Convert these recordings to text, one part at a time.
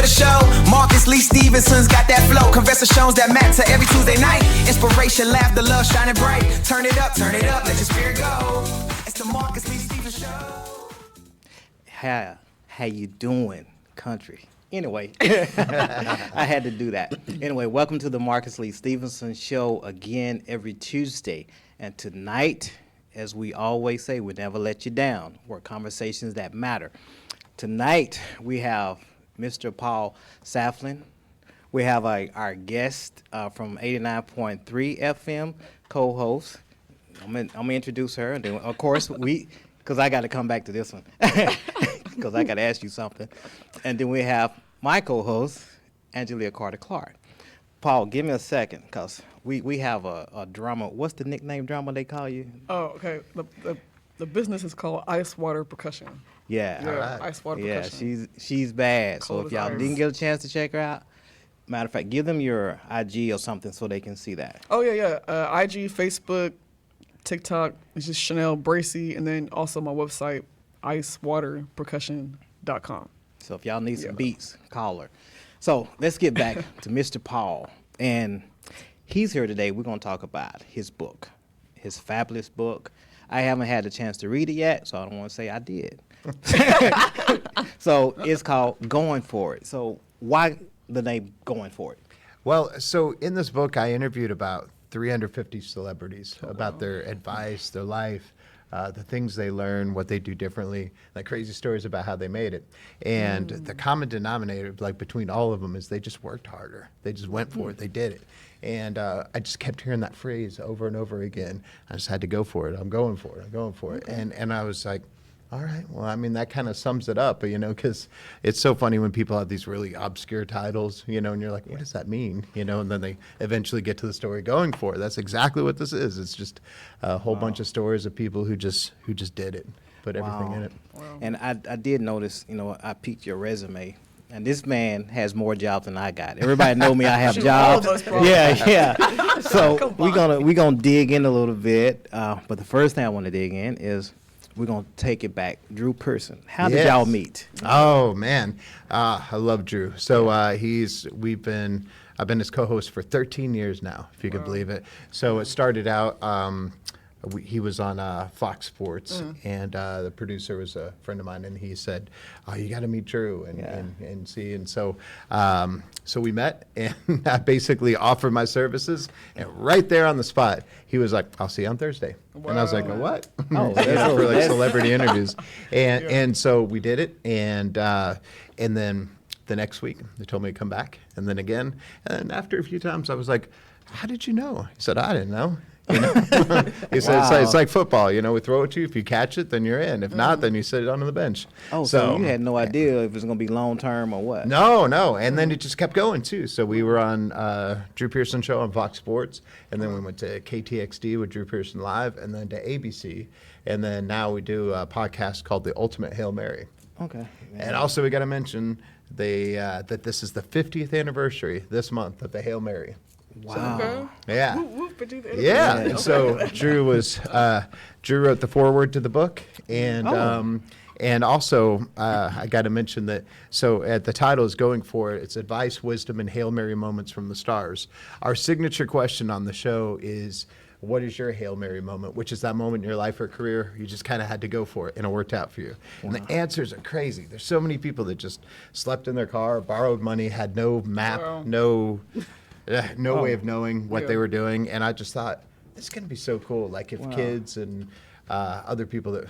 the show. Marcus Lee Stephenson's got that flow. Conversations that matter every Tuesday night. Inspiration, laughter, love, shining bright. Turn it up, let your spirit go. It's the Marcus Lee Stephenson Show. How you doing, country? Anyway, I had to do that. Anyway, welcome to the Marcus Lee Stephenson Show again every Tuesday. And tonight, as we always say, we never let you down. We're conversations that matter. Tonight, we have Mr. Paul Salfen. We have our guest from 89.3 FM, co-host. I'm gonna introduce her, and then of course because I got to come back to this one, because I got to ask you something. And then we have my co-host, Angelia Carter-Clark. Paul, give me a second, because we have a drummer. What's the nickname drummer they call you? Oh, okay. The business is called Ice Water Percussion. Yeah. Right. Ice Water Percussion. Yeah, she's bad. Cold so if y'all ice. didn't get a chance to check her out, matter of fact, give them your IG or something so they can see that. Oh, yeah. IG, Facebook, TikTok. It's just Chanel Bracy. And then also my website, icewaterpercussion.com. So if y'all need some beats, call her. So let's get back to Mr. Paul. And he's here today. We're going to talk about his book, his fabulous book. I haven't had a chance to read it yet, so I don't want to say I did. So it's called Going For It. So why the name Going For It? Well, so in this book, I interviewed about 350 celebrities about their advice, their life, the things they learn, what they do differently, like crazy stories about how they made it. And the common denominator, like between all of them, is they just worked harder. They just went for it. They did it. And I just kept hearing that phrase over and over again. I just had to go for it. I'm going for it. I'm going for it. And I was like, all right, well, I mean, that kind of sums it up, you know, because it's so funny when people have these really obscure titles, you know, and you're like, what does that mean? You know, and then they eventually get to the story going for it. That's exactly what this is. It's just a whole bunch of stories of people who just did it, put everything in it. Wow. And I did notice, you know, I peeked your resume. And this man has more jobs than I got. Everybody know me. I have jobs. Yeah. So we're gonna dig in a little bit. But the first thing I want to dig in is we're gonna take it back. Drew Pearson. How did y'all meet? Oh man, I love Drew. So I've been his co-host for 13 years now, if you can believe it. So it started out. He was on Fox Sports, and the producer was a friend of mine, and he said, "Oh, you got to meet Drew and see." And so, so we met, and I basically offered my services, and right there on the spot, he was like, "I'll see you on Thursday," and I was like, "What?" For like celebrity interviews, and so we did it, and then the next week they told me to come back, and then again, and after a few times, I was like, "How did you know?" He said, "I didn't know." You know? He said, it's like football. You know, we throw it to you. If you catch it, then you're in. If not, then you sit on the bench. Oh, so you had no idea if it was going to be long term or what? No. And then it just kept going, too. So we were on Drew Pearson Show on Fox Sports, and then we went to KTXD with Drew Pearson Live, and then to ABC. And then now we do a podcast called The Ultimate Hail Mary. Okay. And also we got to mention that this is the 50th anniversary this month of the Hail Mary. Wow. Yeah. Yeah. And so Drew wrote the foreword to the book, and also I got to mention that. So at the title is Going For It. It's advice, wisdom, and Hail Mary moments from the stars. Our signature question on the show is, what is your Hail Mary moment? Which is that moment in your life or career you just kind of had to go for it and it worked out for you. And the answers are crazy. There's so many people that just slept in their car, borrowed money, had no map, no way of knowing what they were doing. And I just thought, this is going to be so cool. Like if kids and other people that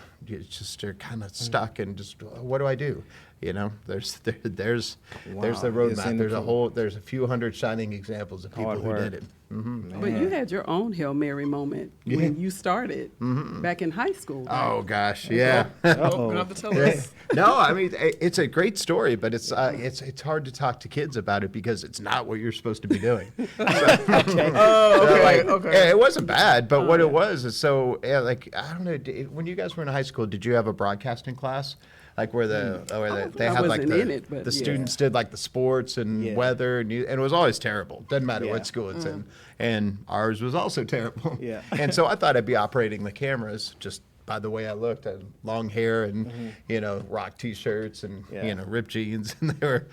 just are kind of stuck and just, what do I do? You know, there's the roadmap. There's a few hundred shining examples of people who did it. Mm-hmm. But you had your own Hail Mary moment when you started back in high school. Right? Oh gosh, yeah. You're gonna have to tell us. No, I mean it's a great story, but it's hard to talk to kids about it because it's not what you're supposed to be doing. Okay. Yeah, it wasn't bad, but what it was is so like I don't know. When you guys were in high school, did you have a broadcasting class? Like where they had like the students did like the sports and weather and it was always terrible. Doesn't matter what school it's in, and ours was also terrible. Yeah. And so I thought I'd be operating the cameras just by the way I looked. I had long hair and, rock T-shirts and, ripped jeans. And they were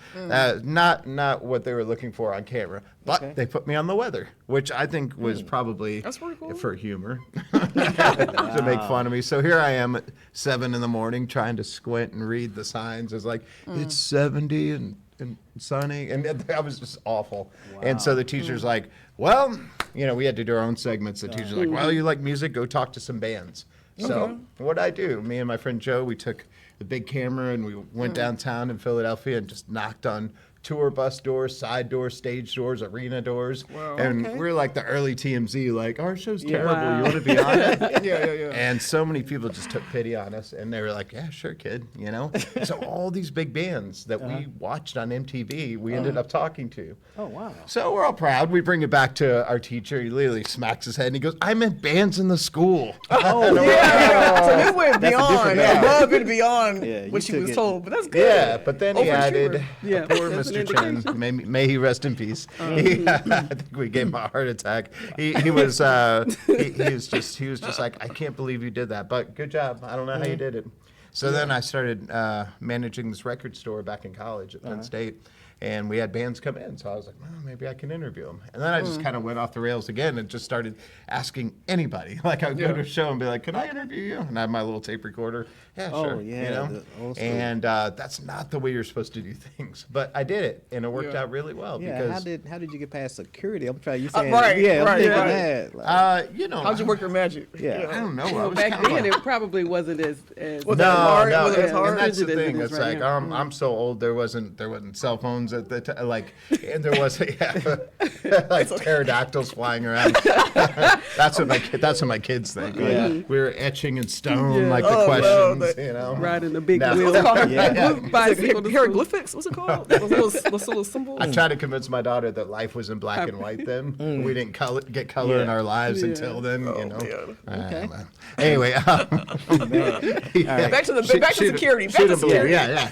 not what they were looking for on camera. But they put me on the weather, which I think was probably That's pretty cool. for humor to make fun of me. So here I am at 7 a.m. trying to squint and read the signs. It's like, it's 70 and sunny. And that was just awful. Wow. And so the teacher's like, well, we had to do our own segments. The teacher's like, well, you like music? Go talk to some bands. So what'd I do? Me and my friend Joe, we took the big camera and we went downtown in Philadelphia and just knocked on tour bus doors, side doors, stage doors, arena doors. Wow. And we're like the early TMZ, like, our show's terrible. You want to be on it? Yeah. And so many people just took pity on us, and they were like, yeah, sure, kid, So all these big bands that we watched on MTV, we ended up talking to. Oh, wow. So we're all proud. We bring it back to our teacher. He literally smacks his head, and he goes, I meant bands in the school. Oh, yeah. So he went beyond, above and beyond Yeah, what she took was it. told. But that's good. Yeah, but then he added, Yeah, poor that's an Mr. Chen, indication. may he rest in peace. I think we gave him a heart attack. He was just like, I can't believe you did that, but good job. I don't know how you did it. So then I started managing this record store back in college at Penn State. And we had bands come in, so I was like, well, maybe I can interview them. And then I just kind of went off the rails again and just started asking anybody. Like, I would go to a show and be like, can I interview you? And I have my little tape recorder. Yeah, Oh, sure. yeah, the old school. And that's not the way you're supposed to do things. But I did it, and it worked out really well. Yeah, Because how did you get past security? I'm trying. You saying right, yeah? I'm right, thinking right. that. Like, How'd you work your magic? Yeah. I don't know. I Well, was back kinda then, like- it probably wasn't as Was that hard? No, Was it as and hard? that's the As it thing. is It's right like now. I'm so old. There wasn't cell phones at the time. Like, and there was like pterodactyls flying around. That's what my kids think. Like, Yeah. we were etching in stone Yeah. like the Oh, no, questions. riding the big No. wheel. Bicycle to school. Hieroglyphics? What's it called? Those little symbols? I tried to convince my daughter that life was in black and white then. We didn't get color in Yeah. our lives Yeah. until then. man. Okay. Anyway, Back to security. Back shoot to a balloon. security. Yeah.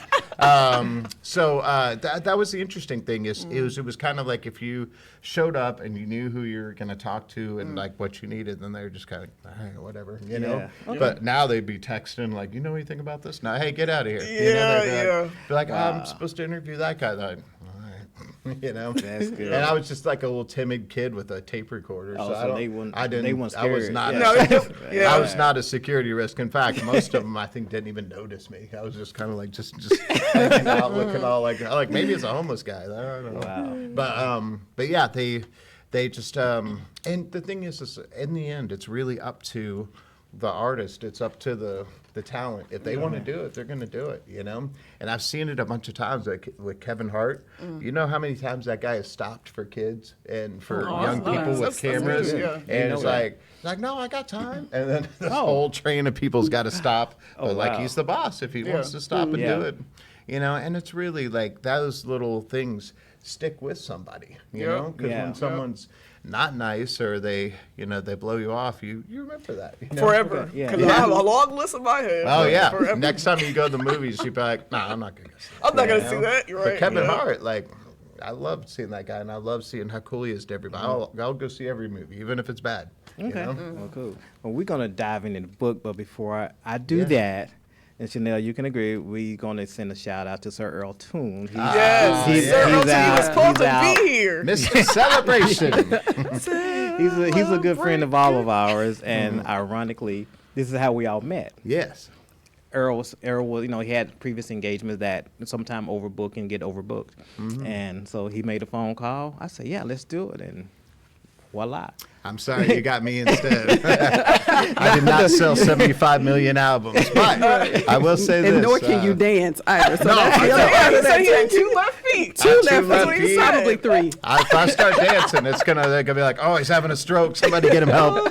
So that was the interesting thing is it was kind of like if you showed up and you knew who you were going to talk to and like what you needed, then they were just kind of all right, whatever, Yeah. But now they'd be texting like, you know anything about this? No, hey, get out of here. Yeah. Be like, I'm supposed to interview that guy. Like, all right. That's good. And I was just like a little timid kid with a tape recorder. Oh, So so I don't, they weren't- I didn't. they weren't I was scared. not. Yeah. Yeah. I was not a security risk. In fact, most of them I think didn't even notice me. I was just kind of like just hanging out, looking all like maybe it's a homeless guy. I don't know. Wow. But yeah, they just and the thing is in the end, it's really up to the artist. It's up to the talent. If they want to do it, they're going to do it, And I've seen it a bunch of times, like with Kevin Hart. You know how many times that guy has stopped for kids and for young that's people nice. with That's cameras, good, yeah. and it's that. like, no, I got time. And then this whole train of people's got to stop. But like wow. he's the boss if he wants to stop and do it, And it's really like those little things stick with somebody, because Yeah. when someone's not nice or they blow you off, you remember that Forever. Yeah. Because I have a long list in my head. Oh yeah. Forever. Next time you go to the movies, you'd be like, "Nah, I'm not gonna go see that." I'm not going to see that. You're right. But Kevin yeah. Hart, like, I love seeing that guy, and I love seeing how cool he is to everybody. I'll go see every movie, even if it's bad. Okay. Well, cool. Well, we're gonna dive into the book, but before I do that. And Chanel, you can agree, we're going to send a shout out to Sir Earl Toon. Yes. Sir Earl Toon was supposed to be here. Mr. Celebration. He's a good friend of all of ours, and ironically, this is how we all met. Yes. Earl was, he had previous engagements that sometime overbook and get overbooked. And so he made a phone call. I said, yeah, let's do it. And voila. I'm sorry you got me instead. I did not sell 75 million albums, but I will say this. And nor can you dance either. So No, that's I the don't. other part of So that he had too. two left feet. Two left That's what he feet. said. Probably three. If I start dancing, they're gonna be like, "Oh, he's having a stroke. Somebody get him help."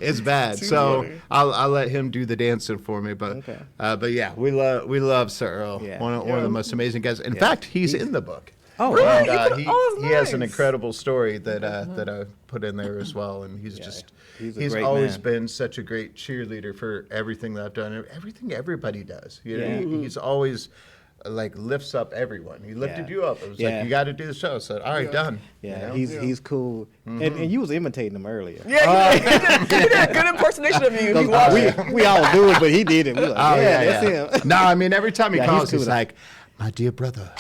It's bad. So funny. I'll let him do the dancing for me. But yeah, we love Sir Earl. Yeah. One of the most amazing guys. In fact, he's in the book. Oh, Really? wow. And, Oh, he has an nice. incredible story that I put in there as well, and he's he's a he's great always man. been such a great cheerleader for everything that I've done, and everything everybody does. Yeah. He's always like lifts up everyone. He lifted Yeah. you up. It was Yeah. like, you got to do the show. So all right, done. Yeah, You know? he's cool, and you was imitating him earlier. Yeah, he did a good impersonation of you. If you watch it. We all do it, but he did it. We like, that's him. No, I mean, every time he Yeah, calls, he's he's cool. like, my dear brother,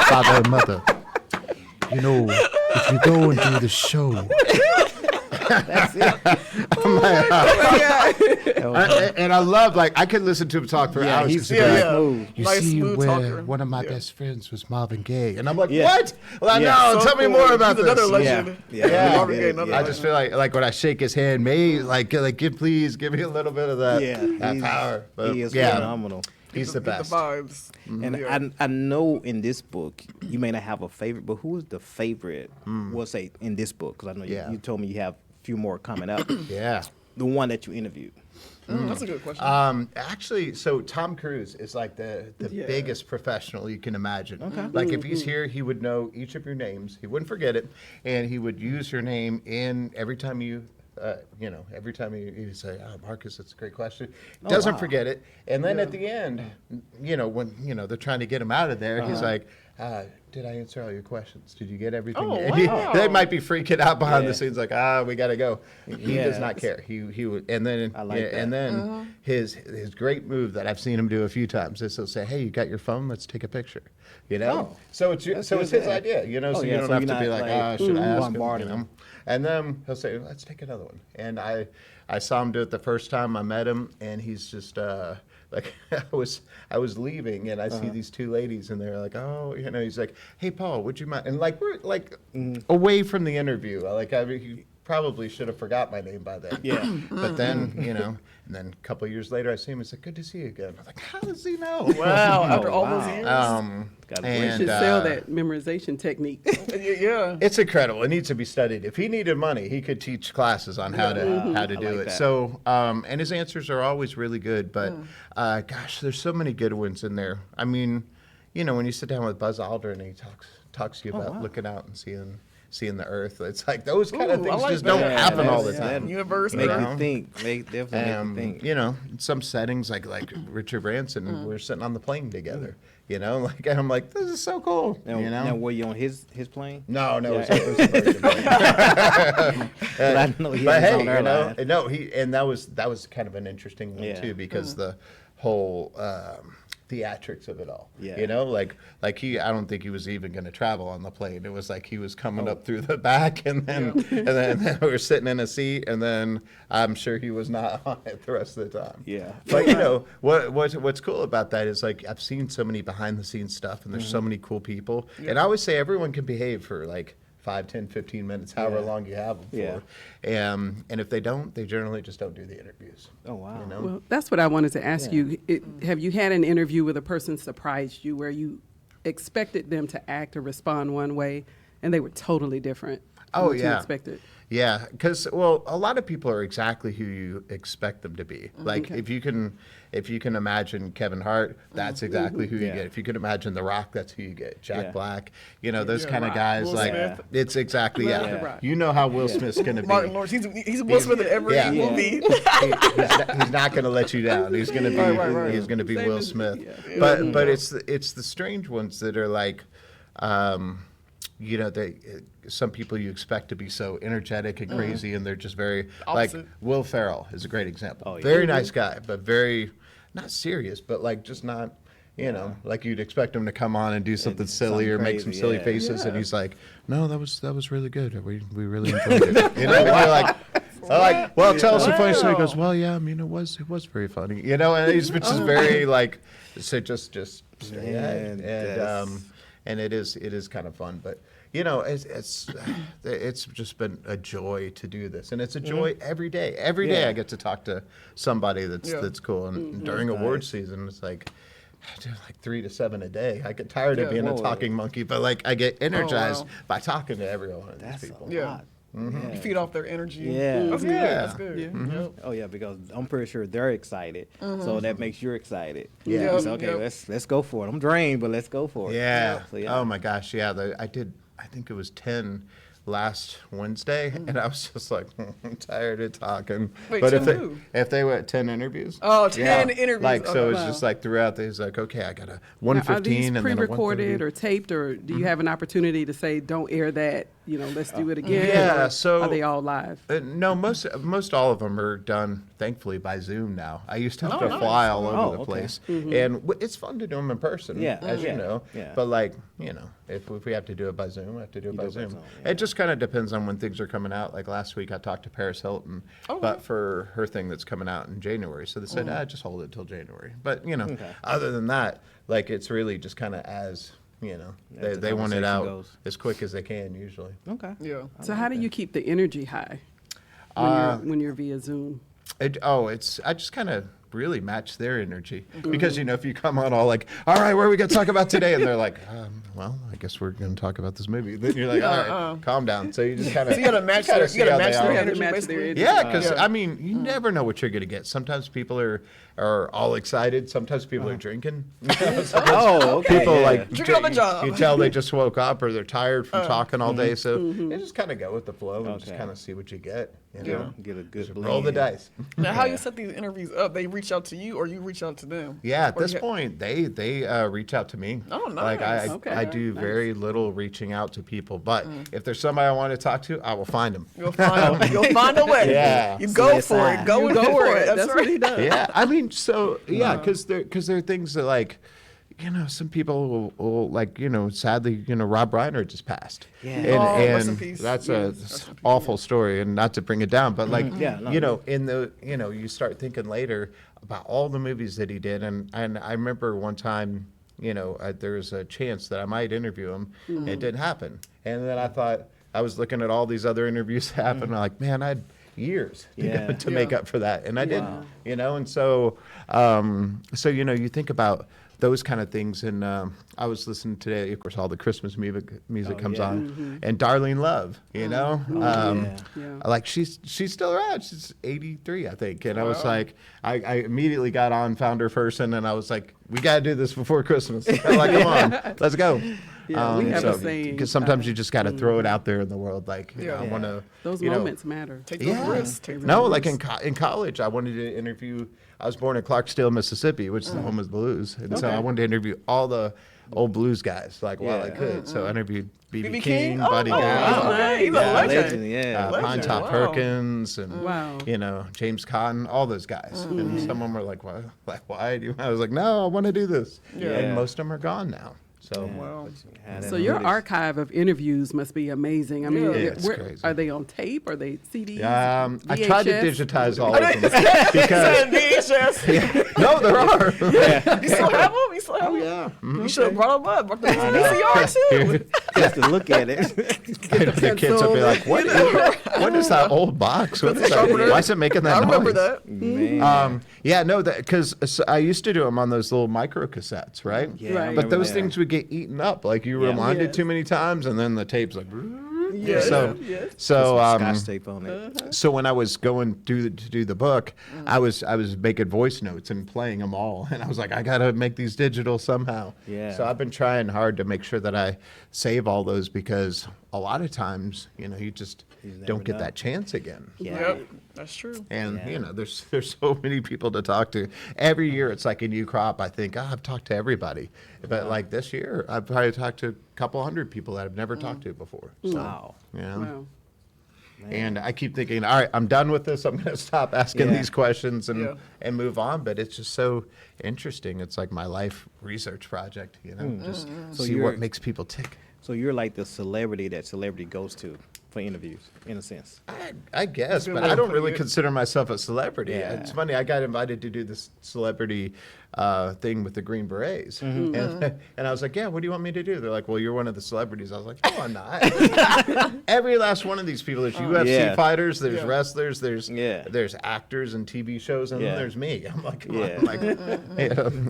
father and mother, you know, if you go and do the show. That's it. I'm like, and I love, like, I could listen to him talk for hours. he's 'cause he'd be like, smooth. You Nice, see smooth where talker. one of my best friends was Marvin Gaye. And I'm like, Yeah. what? Well, Yeah. no, So tell me cool. more about He's this. another legend. Yeah. Marvin Gaye, another I just feel like when I shake his hand, please give me a little bit of that, that he's- power. But, he is yeah, phenomenal. he's the Get best. the vibes. And Yeah. I know in this book you may not have a favorite, but who is the favorite? We'll say in this book, because I know Yeah. you told me you have a few more coming up. Yeah. The one that you interviewed. That's a good question. Actually, so Tom Cruise is like the Yeah. biggest professional you can imagine. Like if he's here, he would know each of your names. He wouldn't forget it, and he would use your name in every time you. Every time you say, "Oh, Marcus, that's a great question," doesn't wow. forget it. And then at the end, when they're trying to get him out of there, he's like, "Did I answer all your questions? Did you get everything?" Oh, And wow. they might be freaking out behind Yeah. the scenes, like, we gotta go. He Yeah, does not that's- care. He would, and then I like that. and then his great move that I've seen him do a few times is he'll say, "Hey, you got your phone? Let's take a picture." Oh, So it's that's so good, it's his yeah. idea, so Oh, you yeah, don't so have you're to be not, like, should I ask him? bombarding him. And then he'll say, "Let's take another one." And I saw him do it the first time I met him, and he's just like I was leaving, and I see these two ladies, and they're like, "Oh, he's like, hey, Paul, would you mind?" And like we're like away from the interview, he probably should have forgot my name by then. Yeah. But then and then a couple of years later, I see him. He's like, "Good to see you again." I'm like, "How does he know?" Wow, after all wow. those years. Got a You and should sell that memorization technique. Yeah. it's incredible. It needs to be studied. If he needed money, he could teach classes on how to I do like it. that. So, and his answers are always really good. But gosh, there's so many good ones in there. I mean, when you sit down with Buzz Aldrin and he talks to you about looking out and seeing the Earth, it's like those kind of Ooh, I things like just that. don't Yeah, happen all the that's- time. Universe. Make know? you think. Definitely make you think. In some settings like Richard Branson, we're sitting on the plane together. And I'm like, this is so cool. Now, were you on his plane? No, it was Yeah. it was a very good plane. But I know he But was hey, on airline. that was kind of an interesting one Yeah. too, because the whole theatrics of it all. Yeah. I don't think he was even going to travel on the plane. It was like he was coming up through the back, and then and then we were sitting in a seat, and then I'm sure he was not on it the rest of the time. Yeah. But what's cool about that is like I've seen so many behind the scenes stuff, and there's so many cool people, and I always say everyone can behave for like 5, 10, 15 minutes, however long you have them for. Yeah. And if they don't, they generally just don't do the interviews. Oh wow. Well, that's what I wanted to ask Yeah. you. Have you had an interview with a person surprised you where you expected them to act or respond one way and they were totally different from Oh, what you yeah. expected? Yeah, because a lot of people are exactly who you expect them to be. Like Okay. if you can imagine Kevin Hart, that's exactly who you Yeah. get. If you can imagine The Rock, that's who you get. Jack Yeah. Black, those Yeah, kind of Rock. guys. Will like Smith. it's exactly Love yeah. The Rock. You know how Will Smith's gonna be. Martin Lawrence. He's Will Smith in every Yeah. movie. He's not going to let you down. He's going to be Right. he's going to be Same Will as- Smith. yeah. But it's the strange ones that are like some people you expect to be so energetic and crazy, and they're just very like Opposite. Will Ferrell is a great example. Oh, yeah. Very nice guy, but very not serious, but like just not. Like you'd expect him to come on and do something silly or make some crazy, silly yeah. faces, and he's like, "No, that was really good. We really enjoyed it." And you're like, well, tell us a funny story. He goes, well, yeah, I mean, it was very funny, and he's just very like, so just stay ahead. And it is kind of fun, but it's just been a joy to do this, and it's a joy every day. Every day Yeah. I get to talk to somebody that's cool, and during awards Nice. season, it's like. I do like 3 to 7 a day. I get tired of Yeah. being a Whoa. talking monkey, but like I get energized wow. by talking to every one of That's these people. a Yeah. lot. You Yeah. feed off their energy. Yeah. That's good. Yeah. That's good. Yeah. Yep. Oh yeah, because I'm pretty sure they're excited, so that makes you excited. Yeah. It's okay. Yep. Let's go for it. I'm drained, but let's go for it. Yeah. So, yeah. Oh my gosh. Yeah. I think it was 10 last Wednesday, and I was just like, I'm tired of talking. Wait, But 10 if they were at 10 interviews, 10 interviews. like so, Okay. it's just like throughout. He's like, okay, I got a Now, 1:15 are these and then a pre-recorded 1:30. or taped, or do you have an opportunity to say, "Don't air that"? Let's do it again. Yeah, or so- are they all live? No, most all of them are done, thankfully, by Zoom now. I used to have to nice. fly all over Oh, the okay. place, and it's fun to do them in person, Yeah, as you yeah, know. yeah. But like, if we have to do it by Zoom, we have to do it by Zoom. It just kind of depends on when things are coming out. Like last week, I talked to Paris Hilton, but for her thing that's coming out in January, so they said, just hold it till January. But other than that, like it's really just kind of as. As the They want it conversation out goes. as quick as they can usually. Okay. Yeah. So how do you keep the energy high when you're via Zoom? I just kind of really match their energy because if you come on all like, all right, what are we gonna talk about today, and they're like, well, I guess we're gonna talk about this movie. Then you're like, all right, calm down. So you just kind of You gotta match their energy, Match basically. their energy. Yeah, because I mean, you never know what you're gonna get. Sometimes people are all excited. Sometimes people are drinking. Oh, okay. People yeah. like Drinking on the job. You tell they just woke up or they're tired from talking all day. So you just kind of go with the flow and just Okay. kind of see what you get. Get a good Roll the blend. dice. Now, how you set these interviews up? They reach out to you, or you reach out to them? Yeah, at Or this you- point, they reach out to me. Oh, Like I, nice. Okay. I do very little reaching out to people, but if there's somebody I want to talk to, I will find them. You'll find a way. Yeah. You go for CSI. it. Go and for it. That's what he does. Yeah, I mean, so yeah, because there are things that like, some people will like, sadly, Rob Reiner just passed. Yeah. And, Oh, and rest in peace. that's Yes. a awful story, and not to bring it down, but like, Yeah, no. in the, you start thinking later about all the movies that he did, and I remember one time, there was a chance that I might interview him, and it didn't happen, and then I thought I was looking at all these other interviews that happened, I'm like, man, I had years Yeah. to make up for that, and I didn't, and so you think about those kind of things, and I was listening today, of course, all the Christmas music comes yeah. on, and Darlene Love, Yeah. like she's still around. She's 83, I think, and I was like, I immediately got on, found her person, and I was like, we got to do this before Christmas. I'm like, come on, let's go. Yeah, we have a saying, because sometimes you just got to throw it out there in the world, like I want to. Those moments matter. Take those risks. Take those No, risks. like in college, I wanted to interview. I was born in Clarksdale, Mississippi, which is the home of the blues, and so I wanted to interview all the old blues guys, like while I could. So I interviewed B.B. B.B. King, King? Buddy Oh, Guy, wow. He's a legend. Legend, yeah. Pine Legend, Top wow. Perkins, and Wow. James Cotton, all those guys. And some of them were like, "Why? Like, why do you?" I was like, "No, I want to do this." Yeah. And most of them are gone now. So Wow. So your archive of interviews must be amazing. I mean, Yeah. It's crazy. are they on tape? Are they CDs? I tried to VHS? digitize all of them because VHS. no, there are. You still have them? You still have them? Yeah. You should have brought them up. Brought the VCR too. Just to look at it. The kids will be like, what is that old box? What is that? sharpener. Why is it making that I remember noise? that. Man. Yeah, no, because I used to do them on those little micro cassettes, right? Yeah, I Right. But remember those that. things would get eaten up. Like you reminded Yes. too many times, and then the tape's like. Yes. So, Yes. so, Scotch tape on it. so when I was going to do the book, I was making voice notes and playing them all, and I was like, I gotta make these digital somehow. Yeah. So I've been trying hard to make sure that I save all those because a lot of times, you just never don't get know. that chance again. Yeah. Yep. That's true. And Yeah. there's so many people to talk to. Every year it's like a new crop. I think I've talked to everybody, but like this year I've probably talked to a couple hundred people that I've never talked to before. So, Wow. Wow. and I keep thinking, all right, I'm done with this. I'm going to stop asking Yeah. these questions and Yeah. and move on. But it's just so interesting. It's like my life research project. Just So see you're- what makes people tick. So you're like the celebrity that celebrity goes to for interviews, in a sense. I guess, good but way I of don't putting really it. consider myself a celebrity. Yeah. It's funny. I got invited to do this celebrity thing with the Green Berets, and I was like, "Yeah, what do you want me to do?" They're like, "Well, you're one of the celebrities." I was like, "No, I'm not." Every last one of these people. There's UFC Yeah. fighters. There's Yeah. wrestlers. There's Yeah. there's actors and TV shows, and Yeah. then there's me. I'm like, come Yeah. on. Like,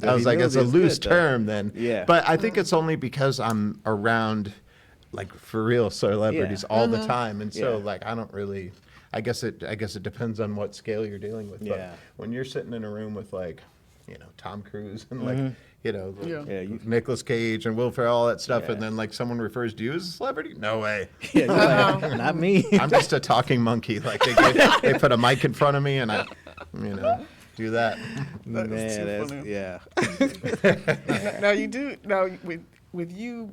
I was like, knows it's a he's loose good, though. term then. Yeah. But I think it's only because I'm around, like, for real celebrities all the time, and so Yeah. like I don't really. I guess it depends on what scale you're dealing with. But Yeah. when you're sitting in a room with like, Tom Cruise and like, Nicolas Cage and Will Ferrell, all that stuff, and then like someone refers to you as a celebrity? No way. Yeah, you're like, not me. I'm just a talking monkey. Like they put a mic in front of me and I, do that. Man, that's funny. yeah. Now with you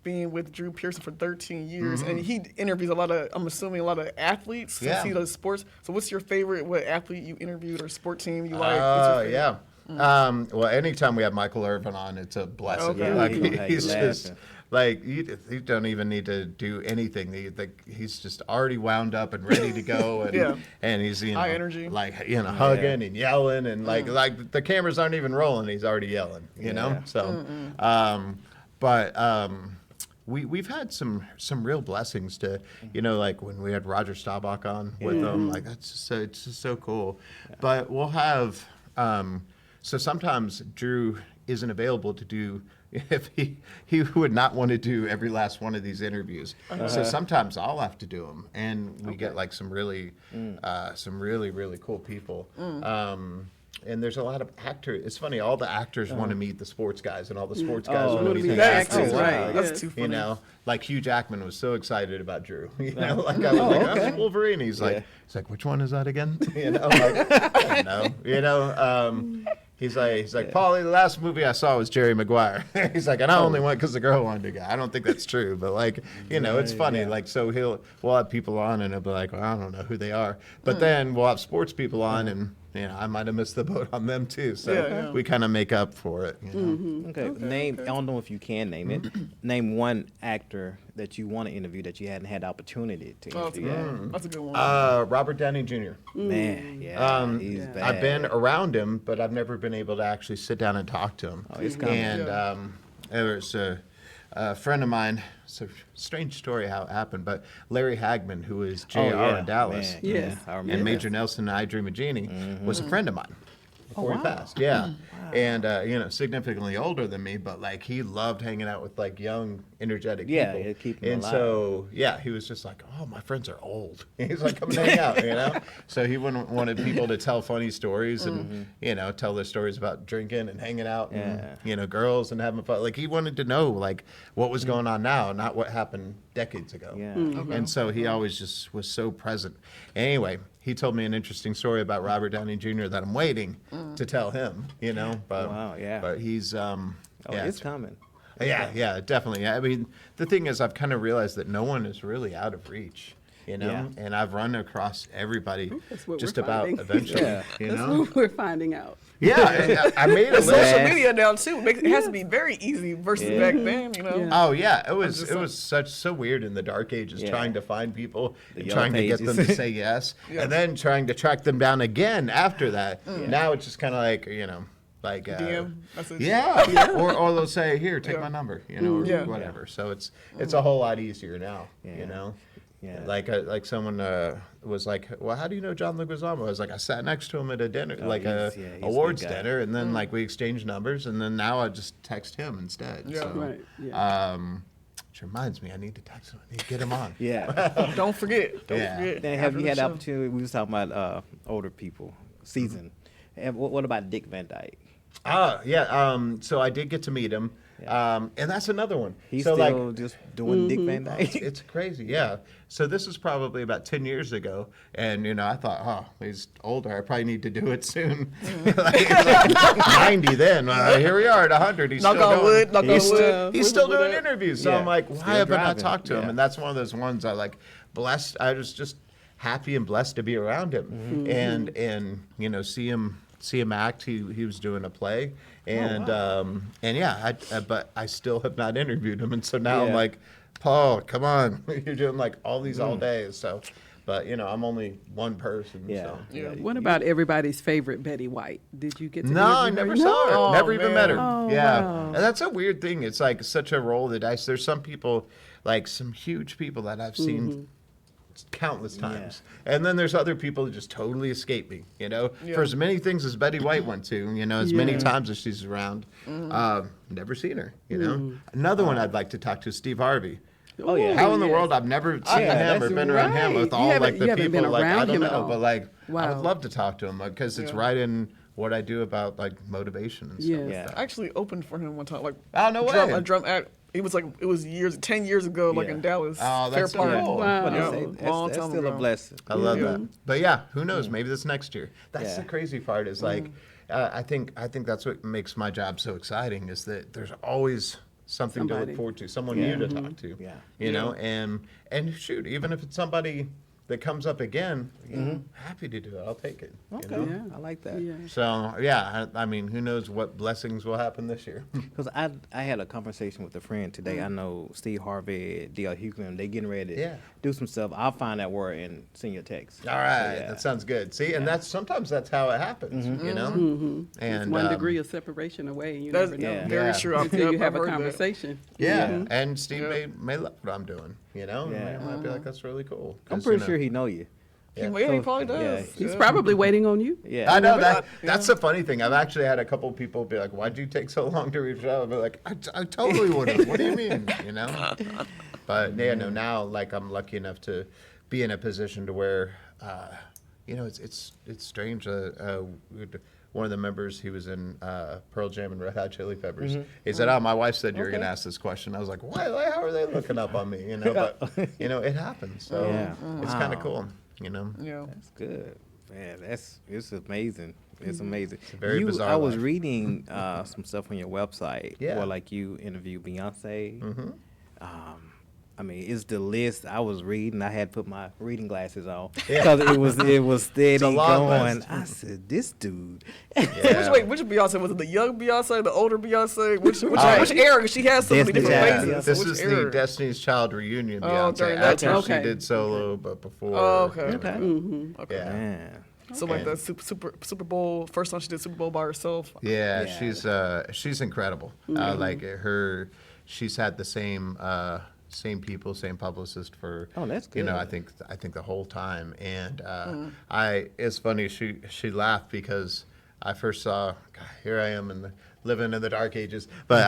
being with Drew Pearson for 13 years, and he interviews I'm assuming a lot of athletes since he does sports. So what's your favorite, what athlete you interviewed or sport team you like? Yeah. Well, anytime we have Michael Irvin on, it's a blessing. Okay. Like he's just like you don't even need to do anything. He's just already wound up and ready to go, and and he's high energy, like hugging and yelling, and like the cameras aren't even rolling, he's already yelling. So, We've had some real blessings to, like when we had Roger Staubach on with them, like it's just so cool. But we'll have, so sometimes Drew isn't available to do, if he would not want to do every last one of these interviews. So sometimes I'll have to do them, and we get like some really really cool people. And there's a lot of actors. It's funny, all the actors want to meet the sports guys, and all the sports guys want to meet the actors. Right. That's too funny. Like Hugh Jackman was so excited about Drew. Like I was like, "That's Wolverine." He's like, "Which one is that again?" He's like, Paulie, the last movie I saw was Jerry Maguire. He's like, and I only went because the girl wanted to go. I don't think that's true, but like, it's funny. Yeah. Like, so we'll have people on, and he'll be like, well, I don't know who they are. But then we'll have sports people on, and I might have missed the boat on them too. So we kind of make up for it. Okay. Name. I don't know if you can name it. Name one actor that you want to interview that you hadn't had the opportunity to interview. That's a good one. Robert Downey Jr. Man, he's bad. I've been around him, but I've never been able to actually sit down and talk to him. Oh, he's coming. And there was a friend of mine. It's a strange story how it happened, but Larry Hagman, who is JR in Dallas, and Major Nelson and I Dream of Jeannie, was a friend of mine before he passed. Yeah. And significantly older than me, but like he loved hanging out with like young, energetic people. Yeah, keep him and alive. So he was just like, oh, my friends are old. He's like, come and hang out, So he wanted people to tell funny stories and tell their stories about drinking and hanging out and girls and having fun. Like he wanted to know like what was going on now, not what happened decades ago. Yeah. And so he always just was so present. Anyway, he told me an interesting story about Robert Downey Jr. that I'm waiting to tell him, But, but he's, it's coming. Yeah, definitely. I mean, the thing is, I've kind of realized that no one is really out of reach, and I've run across everybody just about eventually, That's what we're finding out. Yeah, I made a list. Social media now too. It has to be very easy versus back then, Oh yeah, it was so weird in the dark ages trying to find people, and trying to get them to say yes, and then trying to track them down again after that. Now it's just kind of like like DM. Or they'll say, here, take my number, or whatever. So it's a whole lot easier now, Yeah. Like someone was like, well, how do you know John Leguizamo? I was like, I sat next to him at a dinner, he's awards dinner, and then like we exchanged numbers, and then now I just text him instead. Yeah. So, Right. Yeah. which reminds me, I need to text him. I need to get him on. Don't forget. Don't Yeah. forget. Then have After you the had the show. opportunity? We was talking about older people, seasoned. And what about Dick Van Dyke? So I did get to meet him. And that's another one. He's so still just doing Dick Van Dyke. It's crazy, yeah. So this is probably about 10 years ago, and I thought, oh, he's older. I probably need to do it soon. He's like 90 then. Here we are at 100. He's Knock still on going. wood, knock on wood. He's still doing Wood. interviews. So Yeah. I'm like, Still why have I not driving. talked to him? Yeah. And that's one of those ones I like blessed. I was just happy and blessed to be around him, and see him act. He was doing a play, and but I still have not interviewed him, and so now I'm like, Paul, come on, you're doing like all these all day. So, but I'm only one person. So. What about everybody's favorite Betty White? Did you get to No, I interview her? never saw her. Oh, Never even met her. Oh, Yeah, wow. and that's a weird thing. It's like such a roll of the dice. There's some people, like some huge people that I've seen countless times, and then there's other people that just totally escape me. For as many things as Betty White went to, as many times as she's around, never seen her. Another one I'd like to talk to is Steve Harvey. Oh yeah. How in the world I've never seen him or been around him with all like the You haven't people been like I around don't him at know, all. but like I Wow. would love to talk to him because it's right in what I do about like motivation and stuff. Yes. like Yeah. that. I actually opened for him one time. Like, Oh, no way. a drum act. It was 10 years ago, like Yeah. in Dallas. Oh, that's so Fair Park. cool. Wow. But Yeah, that's long time still a ago. blessing. I love Yeah. that. But yeah, who knows? Maybe this next year. That's Yeah. the crazy part. Is like, I think that's what makes my job so exciting. Is that there's always something to Somebody. look forward to, someone Yeah. new to talk to. Yeah. You know, and shoot, even if it's somebody that comes up again, you know, happy to do it. I'll take it. Okay, You know? Yeah. I like that. Yeah. So yeah, I mean, who knows what blessings will happen this year? Because I had a conversation with a friend today. I know Steve Harvey, D.L. Hughlin, they getting ready to Yeah. do some stuff. I'll find that word and send you a text. All right, So, yeah. that sounds good. See, and sometimes that's how it happens, you know. It's And 1 degree of separation away. You That's never know. Yeah. very Yeah. true. I've Until you have I've a heard that. conversation. Yeah, and Steve Yeah. may love what I'm doing, you know. Yeah. He might be like, that's really cool. I'm 'Cause, pretty you know, sure he know you. He probably does. Yeah. He's probably waiting on you. Yeah. I know that's the funny thing. I've actually had a couple people be like, "Why'd you take so long to reach out?" I'll be like, "I totally would have. What do you mean?" You know. But yeah, no. Now, like, I'm lucky enough to be in a position to where, you know, it's strange. One of the members, he was in Pearl Jam and Red Hot Chili Peppers. He said, "Oh, my wife said you were going to ask this question." I was like, "What? Like, how are they looking up on me?" You know, but you know, it happens. So Yeah. it's kind Wow. of cool. You know. Yeah. That's good. Man, it's amazing. It's amazing. a very bizarre I was life. reading some stuff on your website Yeah. where like you interview Beyonce. Mm-hmm. I mean, it's the list I was reading. I had to put my reading glasses on Yeah. because it was steady a long going. list. I said, this dude. Yeah. Which Beyonce was it? The young Beyonce, the older Beyonce? Which Oh. era? 'Cause she has so many different Yeah. phases. This So which is era? the Destiny's Child reunion Oh, Beyonce. during that After time. she Okay. did solo, but before. Oh, okay. Okay. Okay. Yeah. Man. So like And- the Super Bowl first time she did Super Bowl by herself. Yeah, Yeah. she's incredible. Like she's had the same people, same publicist for. Oh, that's You know, good. I think the whole time, and it's funny. She laughed because I first saw. God, here I am living in the dark ages, but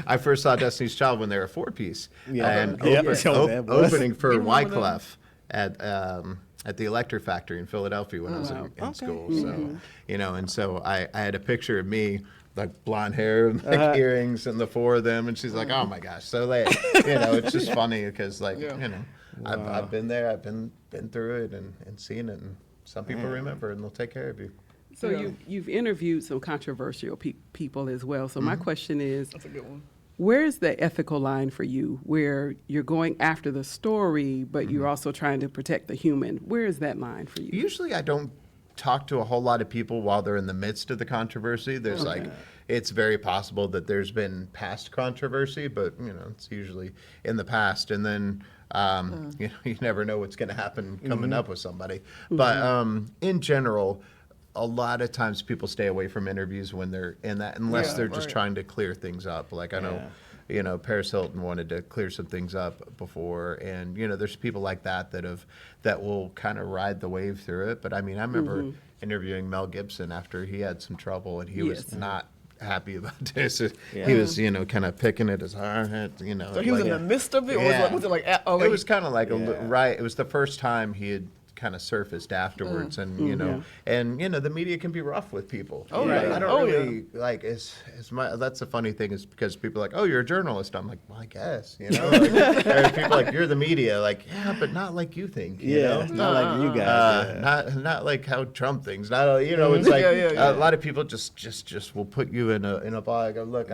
I first saw Destiny's Child when they were a 4-piece, Yeah. and Yeah. Oh, that was- opening for You remember Wyclef at the Electric Factory in Philadelphia when I was in Okay. school. So, you know, and so I had a picture of me, like blonde hair, and like earrings, and the 4 of them, and she's like, "Oh my gosh!" So like, you know, it's just funny because like, Yeah. you know, I've been there, I've been through it and seen it, and some people remember and they'll take care of you. So Yeah. you've interviewed some controversial people as well. So my question is, That's a good one. where's the ethical line for you where you're going after the story, but you're also trying to protect the human? Where is that line for you? Usually I don't talk to a whole lot of people while they're in the midst of the controversy. There's like, it's very possible that there's been past controversy, but you know, it's usually in the past. And then, you know, you never know what's going to happen coming up with somebody. But in general, a lot of times people stay away from interviews when they're in that, unless Yeah, they're just right. trying to clear things up. Like I know, you know, Paris Hilton wanted to clear some things up before, and you know, there's people like that that will kind of ride the wave through it. But I mean, I remember interviewing Mel Gibson after he had some trouble, and he was Yes. not happy about this. Yeah. He was, you know, kind of picking at his heart, you know. So he was like- in the midst of it, or Yeah. was it like it was kind of like Yeah. right. It was the first time he had kind of surfaced afterwards, and you know, and you know, the media can be rough with people. Oh, But yeah. I don't Oh, really like. It's my. That's the funny thing is because people are like, oh, you're a journalist. I'm like, well, I guess, you know. Like, there are people like you're the media, like yeah, but not like you think. You know? not like you guys. Not like how Trump thinks. Not you know. It's like Yeah. a lot of people just will put you in a ball. I go, look,